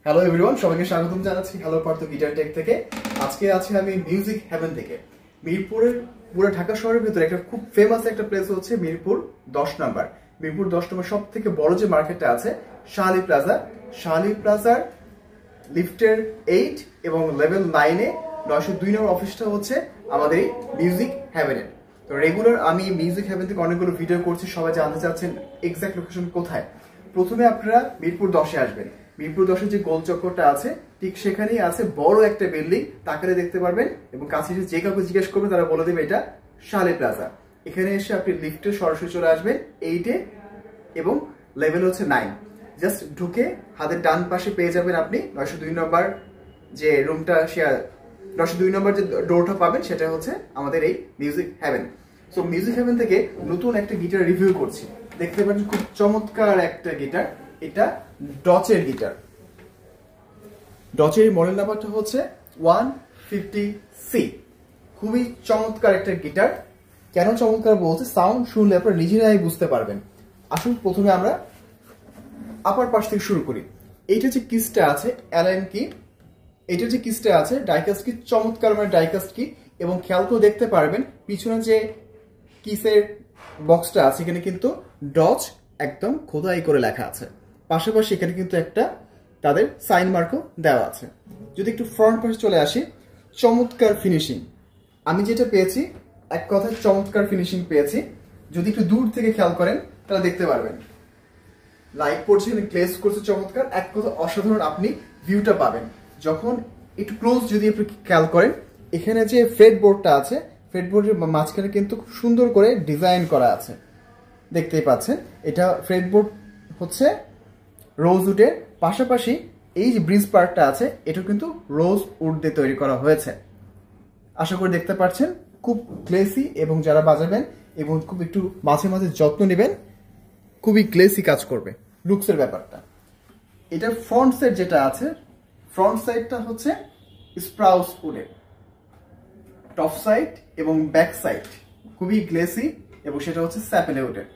Hello everyone, সবাইকে স্বাগতম জানাচ্ছি হ্যালো পার্থ গিটার টেক থেকে। আজকে আছি আমি মিউজিক হেভেন থেকে। মিরপুরের পুরো ঢাকা শহরের ভিতরে একটা খুব ফেমাস একটা প্লেস হচ্ছে মিরপুর 10 নম্বর। মিরপুর 10 নম্বর সব থেকে বড় যে মার্কেটটা আছে শাহালি প্লাজা। শাহালি প্লাজার লিফটের 8 এবং লেভেল 9-এ 902 নম্বর অফিসটা হচ্ছে আমাদের এই মিউজিক হেভেনের। তো রেগুলার আমি মিউজিক হেভেন থেকে অনেকগুলো ভিডিও করছি, সবাই জানতে চাচ্ছেন এক্সাক্ট লোকেশন কোথায়। প্রথমে আপনারা মিরপুর 10-এ আসবেন। মিরপুর 10-এর যে গোল চক্করটা আছে ঠিক সেখানেই আছে বড় একটা বিল্ডিং, তাকালে দেখতে পারবেন এবং কাছে যে কাউকে জিজ্ঞেস করবে তারা বলে দেবে এটা শাহালি প্লাজা। এখানে এসে আপনি লিফটে সরাসরি চলে আসবেন 8-এ এবং লেভেল হচ্ছে 9। জাস্ট ঢুকে হাতের ডান পাশে পেয়ে যাবেন আপনি 902 নম্বর যে রুমটা, 902 নম্বর যে ডোরটা পাবেন সেটা হচ্ছে আমাদের এই music heaven. So music heaven থেকে নতুন একটা গিটার রিভিউ করছি। দেখতে পাচ্ছেন খুব চমৎকার একটা গিটার, এটা ডচের গিটার। ডচের মডেল নাম্বারটা হচ্ছে 150C। খুবই চমৎকার একটা গিটার। কেন চমৎকার বলছে, সাউন্ড শুনলে আপনারা নিজেরাই বুঝতে পারবেন। আসুন প্রথমে আমরা আপার পাশ থেকে শুরু করি। এইটা যে কিসটা আছে অ্যালাইন কি, এটা যে কিসটা আছে ডাইকাস্ট কি, চমৎকার মানে ডাইকাস্ট কি। এবং খেয়াল করে দেখতে পারবেন পিছনে যে কিসের বক্সটা আছে এখানে কিন্তু ডচ একদম খোদাই করে লেখা আছে। পাশাপাশি এখানে কিন্তু একটা তাদের সাইন মার্কও দেওয়া আছে। যদি একটু ফ্রন্ট পাশে চলে আসি, চমৎকার ফিনিশিং। আমি যেটা পেয়েছি এক কথায় চমৎকার ফিনিশিং পেয়েছি। যদি একটু দূর থেকে খেয়াল করেন তাহলে দেখতে পারবেন লাইট পড়ছে, গ্লেজ করছে চমৎকার, এক কথা অসাধারণ আপনি ভিউটা পাবেন। যখন একটু ক্লোজ যদি আপনি খেয়াল করেন, এখানে যে ফ্রেড বোর্ডটা আছে, ফ্রেড বোর্ডের মাঝখানে কিন্তু খুব সুন্দর করে ডিজাইন করা আছে, দেখতেই পাচ্ছেন। এটা ফ্রেড বোর্ড হচ্ছে রোজ উডের, পাশাপাশি এই যে ব্রিজ পার্টটা আছে এটা কিন্তু রোজ উড দিয়ে তৈরি করা হয়েছে। আশা করি দেখতে পাচ্ছেন খুব গ্লেসি, এবং যারা বাজাবেন এবং খুব একটু মাঝে মাঝে যত্ন নেবেন খুবই গ্লেসি কাজ করবে লুকসের ব্যাপারটা। এটার ফ্রন্ট সাইড যেটা আছে, ফ্রন্ট সাইডটা হচ্ছে স্প্রাউস উডের, টপ সাইড এবং ব্যাক সাইড খুবই গ্লেসি এবং সেটা হচ্ছে স্যাপেলে উডের।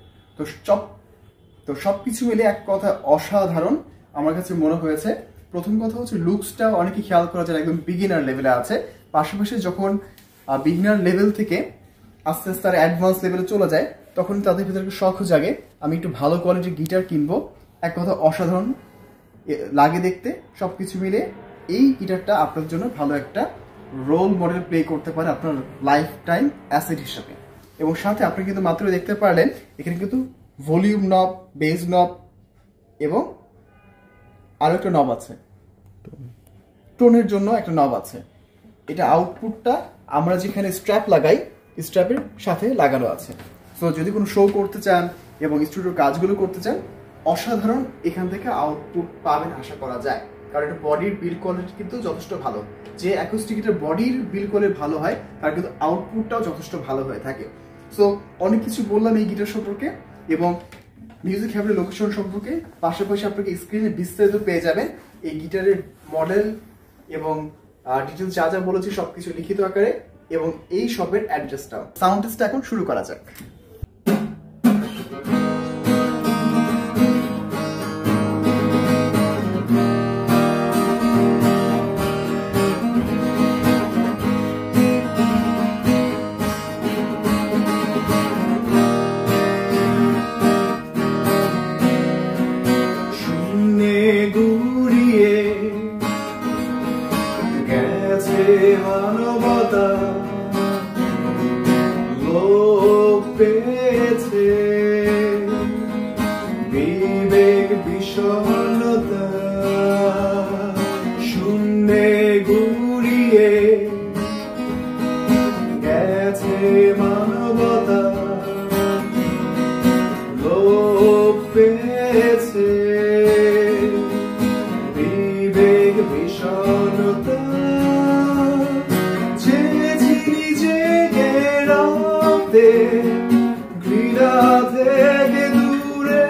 তো সবকিছু মিলে এক কথা অসাধারণ আমার কাছে মনে হয়েছে। প্রথম কথা হচ্ছে লুকসটা অনেকে খেয়াল করা যায় একদম বিগিনার লেভেলে আছে, পাশাপাশি যখন বিগিনার লেভেল থেকে আস্তে আস্তে আর অ্যাডভান্স লেভেলে চলে যায় তখন তাদের ভিতরে শখ জাগে আমি একটু ভালো কোয়ালিটির গিটার কিনবো। এক কথা অসাধারণ লাগে দেখতে। সবকিছু মিলে এই গিটারটা আপনার জন্য ভালো একটা রোল মডেল প্লে করতে পারে আপনার লাইফ টাইম অ্যাসেট হিসাবে। এবং সাথে আপনি কিন্তু মাত্র দেখতে পারলেন এখানে কিন্তু ভলিউম নব, বেস নব এবং আরো একটা নব আছে, টোনের জন্য একটা নব আছে। এটা আউটপুটটা আমরা যেখানে স্ট্র্যাপ লাগাই স্ট্র্যাপের সাথে লাগানো আছে। সো যদি কোনো শো করতে চান এবং স্টুডিওর কাজগুলো করতে চান, অসাধারণ এখান থেকে আউটপুট পাবেন আশা করা যায়। কারণ এটা বডির বিল্ড কোয়ালিটি কিন্তু যথেষ্ট ভালো। যে অ্যাকুস্টিক গিটার বডির বিল্ড কোয়ালিটি ভালো হয় তার কিন্তু আউটপুটটাও যথেষ্ট ভালো হয়ে থাকে। সো অনেক কিছু বললাম এই গিটার সম্পর্কে এবং মিউজিক হেভেনের লোকেশন সম্পর্কে। পাশাপাশি আপনাকে স্ক্রিনে বিস্তারিত পেয়ে যাবেন এই গিটারের মডেল এবং ডিটেলস যা যা বলেছি সবকিছু লিখিত আকারে, এবং এই শপের অ্যাড্রেসটাও। সাউন্ড টেস্টটা এখন শুরু করা যাক। মানবতা লোপ পেয়েছে, বিবেক বিষণ্ণতা শূন্যে গুড়িয়ে গেছে, মানবতা লোপ পেয়েছে, বিবেক বিষণ্ণতা ঘৃণা থেকে দূরে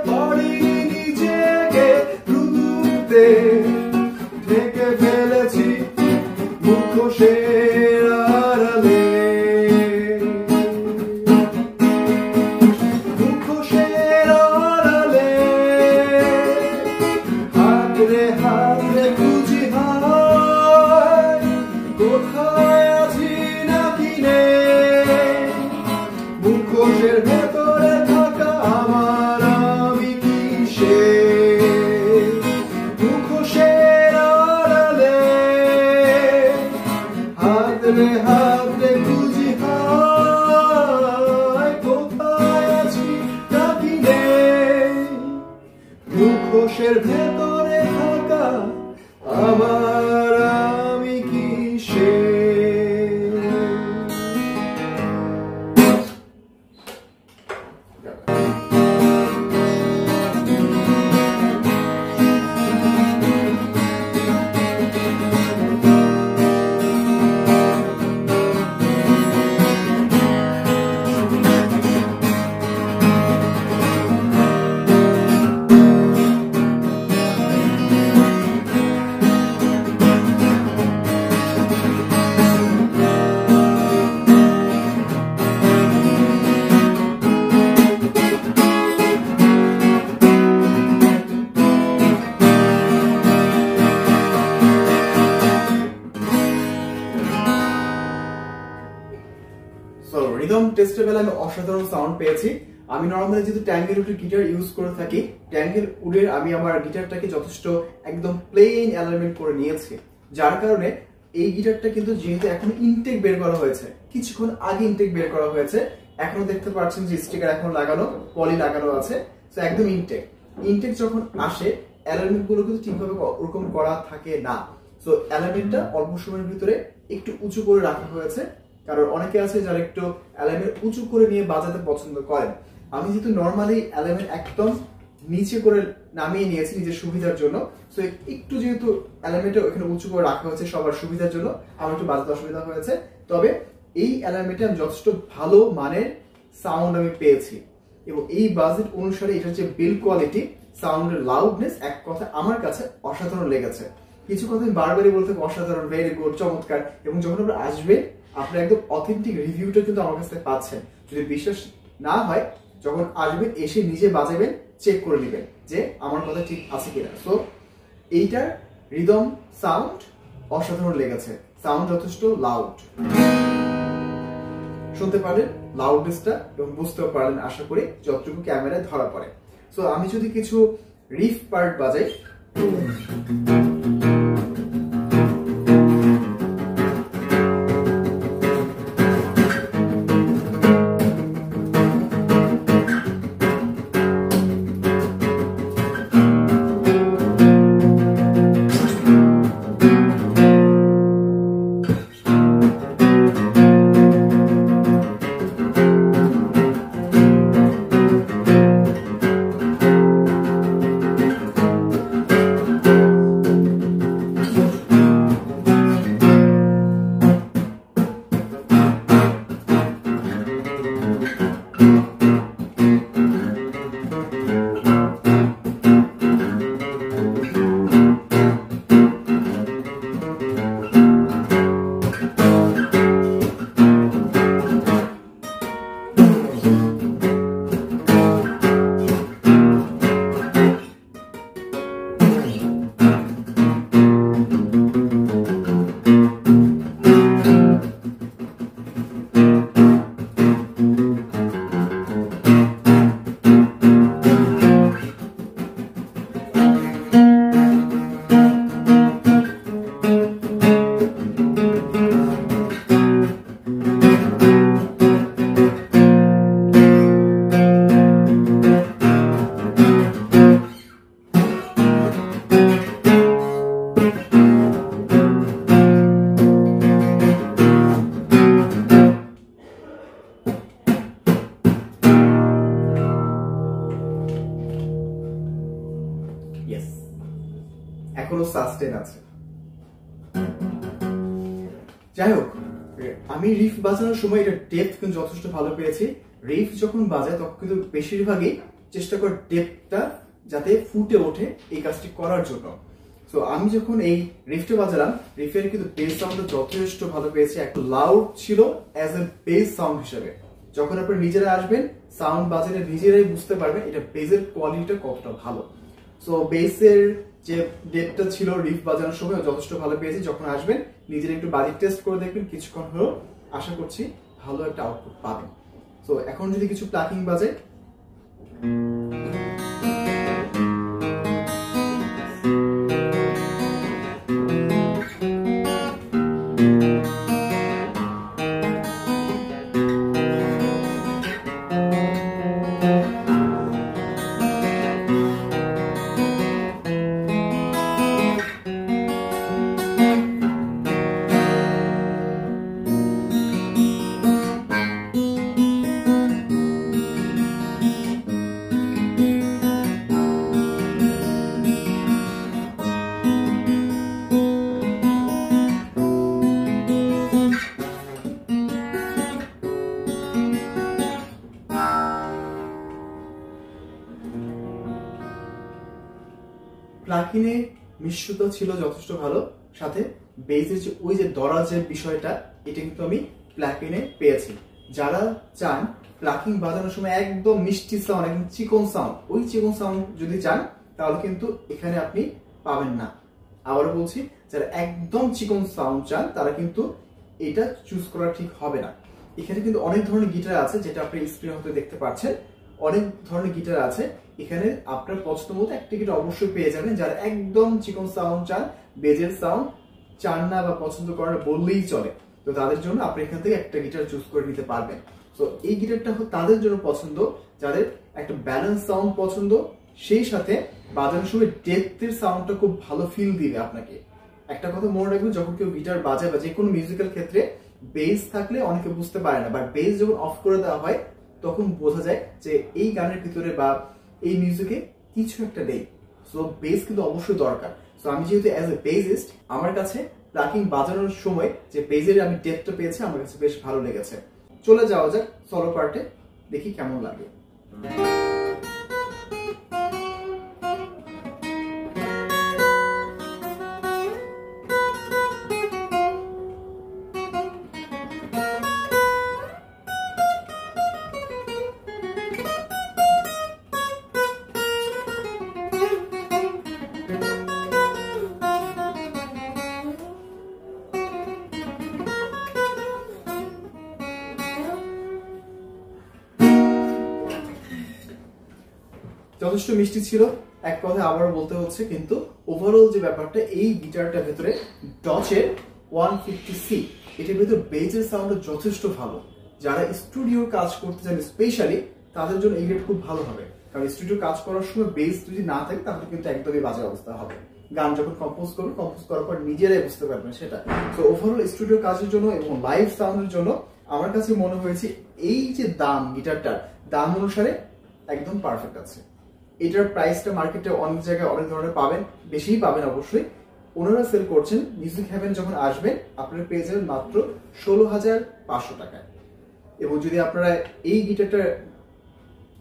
পড়ি নিজেকে রুতে ঢেকে ফেলেছি মুখোশের আড়ালে, মুখোশের আড়ালে হাতড়ে হাতড়ে খুঁজি হায় কোথায় আছি নাকি নেই মুখোশের ভেতরে থাকা আমার আমি কি সে রিদম টেস্টের বেলা আমি অসাধারণ সাউন্ড পেয়েছি। আমি নর্মালি যেহেতু ট্যাঙ্গেল উডের গিটার ইউজ করে থাকি, ট্যাঙ্গেল উডের আমি আমার গিটারটাকে যথেষ্ট একদম প্লেন অ্যালাইনমেন্ট করে নিয়েছি, যার কারণে এই গিটারটা কিন্তু যেহেতু এখন ইনটেক বের করা হয়েছে, কিছুক্ষণ আগে ইনটেক বের করা হয়েছে, এখনো দেখতে পাচ্ছেন যে স্টিকার এখন লাগানো, পলি লাগানো আছে, তো একদম ইনটেক। ইনটেক যখন আসে অ্যালাইনমেন্ট গুলো কিন্তু ঠিকভাবে ওরকম করা থাকে না, তো অ্যালাইনমেন্টটা অল্প সময়ের ভিতরে একটু উঁচু করে রাখা হয়েছে, কারণ অনেকে আছে যারা একটু অ্যালাইনমেন্ট উঁচু করে নিয়ে বাজাতে পছন্দ করেন। আমি যেহেতু নর্মালি অ্যালাইনমেন্ট একদম নিচে করে নামিয়ে নিয়েছি নিজের সুবিধার জন্য, তো একটু যেহেতু অ্যালাইনমেন্টটা ওখানে উঁচু করে রাখা হয়েছে সবার সুবিধার জন্য, আমার একটু বাজাতে অসুবিধা হয়েছে। তবে এই অ্যালাইনমেন্টে আমি যথেষ্ট ভালো মানের সাউন্ড আমি পেয়েছি, এবং এই বাজেট অনুসারে এটা হচ্ছে বিল্ড কোয়ালিটি, সাউন্ডের লাউডনেস এক কথা আমার কাছে অসাধারণ লেগেছে। কিছু কথা আমি বারবারই বলতে অসাধারণ, ভেরি গুড, চমৎকার। এবং যখন আপনারা আসবে আপনারা একদম অথেন্টিক রিভিউটা কিন্তু আমার কাছে পাচ্ছেন। যদি বিশ্বাস না হয় যখন আসবেন এসে নিজে বাজাবেন, চেক করে নেবেন যে আমার কথা ঠিক আছে কিনা। সো এইটার রিদম সাউন্ড অসাধারণ লেগেছে, সাউন্ড যথেষ্ট লাউড, শুনতে পারেন লাউডনেসটা এবং বুঝতেও পারলেন আশা করি যতটুকু ক্যামেরায় ধরা পড়ে। সো আমি যদি কিছু রিফ পার্ট বাজাই, এখনো সাস্টেন আছে। যাই হোক, আমি রিফ বাজানোর সময় এটা ডেপথ কিন্তু যথেষ্ট ভালো পেয়েছি। রিফ যখন বাজায় তখন কিন্তু বেশিরভাগই চেষ্টা করে ডেপথটা যাতে ফুটে ওঠে এই কাজটি করার জন্য। তো আমি যখন এই রিফটা বাজালাম, রিফের কিন্তু বেস সাউন্ডটা যথেষ্ট ভালো পেয়েছি, একটু লাউড ছিল অ্যাজ এ বেস সাউন্ড হিসেবে। যখন আপনি নিজেরা আসবেন সাউন্ড বাজারে নিজেরাই বুঝতে পারবেন এটা বেসের কোয়ালিটিটা কতটা ভালো। সো বেসের যে ডেপটা ছিল রিফ বাজানোর সময় যথেষ্ট ভালো পেয়েছি। যখন আসবেন নিজের একটু বাজি টেস্ট করে দেখবেন, কিছুক্ষণ হলেও আশা করছি ভালো একটা আউটপুট পাবেন। সো এখন যদি কিছু প্লাকিং বাজে, প্লাকিনে মিশ্রিত ছিল যথেষ্ট ভালো, সাথে বেজের যে ওই যে দরাজের বিষয়টা এটা কিন্তু আমি প্লাকিনে পেয়েছি। যারা চান প্লাকিং বাজানোর সময় একদম মিষ্টি সাউন্ড, একদম চিকন সাউন্ড, ওই চিকন সাউন্ড যদি চান তাহলে কিন্তু এখানে আপনি পাবেন না। আবার বলছি, যারা একদম চিকন সাউন্ড চান তারা কিন্তু এটা চুজ করা ঠিক হবে না। এখানে কিন্তু অনেক ধরনের গিটার আছে, যেটা আপনি স্ক্রিনে হতে দেখতে পাচ্ছেন। অনেক ধরনের গিটার আছে, এখানে আপনার পছন্দ মতো একটা গিটার অবশ্যই পেয়ে যাবেন। যারা একদম চিকন সাউন্ড চান, বেজের সাউন্ড চান না বা পছন্দ করেন বললেই চলে, তো তাদের জন্য আপনি এখান থেকে একটা গিটার চুজ করে নিতে পারবেন। তো এই গিটারটা তাদের জন্য পছন্দ যাদের একটা ব্যালেন্স সাউন্ড পছন্দ, সেই সাথে বাজানোর সময় ডেপথের সাউন্ডটা খুব ভালো ফিল দিবে আপনাকে। একটা কথা মনে রাখবেন, যখন কেউ গিটার বাজায় বা যে কোনো মিউজিক্যাল ক্ষেত্রে বেস থাকলে অনেকে বুঝতে পারে না, বাট বেস যখন অফ করে দেওয়া হয় তখন বোঝা যায় যে এই গানের ভিতরে বা এই মিউজিকে কিছু একটা নেই। সো বেস কিন্তু অবশ্যই দরকার। সো আমি যেহেতু অ্যাজ এ বেসিস্ট, আমার কাছে প্লাকিং বাজানোর সময় যে বেজের আমি ডেপথটা পেয়েছি আমার কাছে বেশ ভালো লেগেছে। চলে যাওয়া যাক সলো পার্টে, দেখি কেমন লাগে। যথেষ্ট মিষ্টি ছিল, এক কথা আবারও বলতে হচ্ছে, কিন্তু ওভারঅল যে ব্যাপারটা এই গিটারটার ভেতরে ডচের 150C এটার ভেতরে বেজের সাউন্ড যথেষ্ট ভালো। যারা স্টুডিওর কাজ করতে চান স্পেশালি তাদের জন্য এই গিটার খুব ভালো হবে, কারণ স্টুডিও কাজ করার সময় বেস যদি না থাকে তাহলে কিন্তু একদমই বাজে অবস্থা হবে। গান যখন কম্পোজ করবেন, কম্পোজ করার পর নিজেরাই বুঝতে পারবেন সেটা। তো ওভারঅল স্টুডিও কাজের জন্য এবং লাইভ সাউন্ডের জন্য আমার কাছে মনে হয়েছে এই যে দাম, গিটারটার দাম অনুসারে একদম পারফেক্ট আছে। এটার প্রাইসটা মার্কেটে অনেক জায়গায় অনেক ধরনের পাবেন, বেশিই পাবেন অবশ্যই। ওনারা সেল করছেন মিউজিক হেভেন যখন আসবেন আপনারা পেয়ে যাবেন মাত্র 16,500 টাকায়। এবং যদি আপনারা এই গিটারটা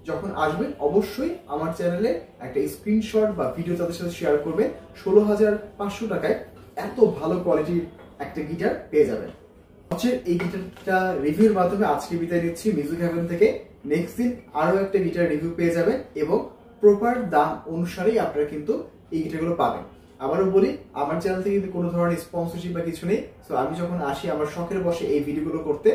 যখন আসবেন অবশ্যই আমার চ্যানেলে একটা স্ক্রিনশট বা ভিডিও তাদের সাথে শেয়ার করবেন। 16,500 টাকায় এত ভালো কোয়ালিটির একটা গিটার পেয়ে যাবেন। এই গিটারটা রিভিউর মাধ্যমে আজকে বিদায় নিচ্ছি মিউজিক হেভেন থেকে। নেক্সট দিন আরো একটা গিটার রিভিউ পেয়ে যাবেন এবং প্রপার দাম অনুসারেই আপনারা কিন্তু এই গিটারগুলো পাবেন। আবারও বলি, আমার চ্যানেল থেকে কিন্তু কোনো ধরনের স্পন্সরশিপ বা কিছু নেই। সো আমি যখন আসি আমার শখের বসে এই ভিডিওগুলো করতে,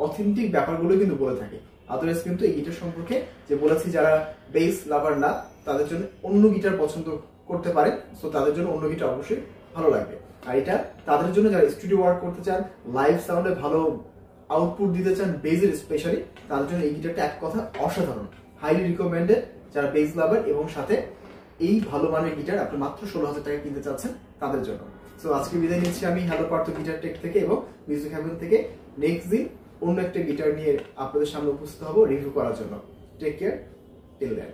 অথেন্টিক ব্যাপারগুলো কিন্তু বলে থাকি। আদারওয়াইজ কিন্তু এই গিটার সম্পর্কে যে বলেছি, যারা বেস লাভার না তাদের জন্য অন্য গিটার পছন্দ করতে পারেন। সো তাদের জন্য অন্য গিটার অবশ্যই ভালো লাগবে। আর এটা তাদের জন্য যারা স্টুডিও ওয়ার্ক করতে চান, লাইভ সাউন্ডে ভালো আউটপুট দিতে চান বেজের স্পেশালি, তাদের জন্য এই গিটারটা এক কথা অসাধারণ, হাইলি রিকমেন্ডেড। যারা বেস লাভার এবং সাথে এই ভালো মানের গিটার আপনি মাত্র 16,000 টাকা কিনতে চাচ্ছেন তাদের জন্য। সো আজকে বিদায় নিচ্ছি আমি হ্যালো পার্থ গিটার টেক থেকে এবং মিউজিক হেভেন থেকে। নেক্সট দিন অন্য একটা গিটার নিয়ে আপনাদের সামনে উপস্থিত হব রিভিউ করার জন্য। টেক কেয়ার, টিল দেন।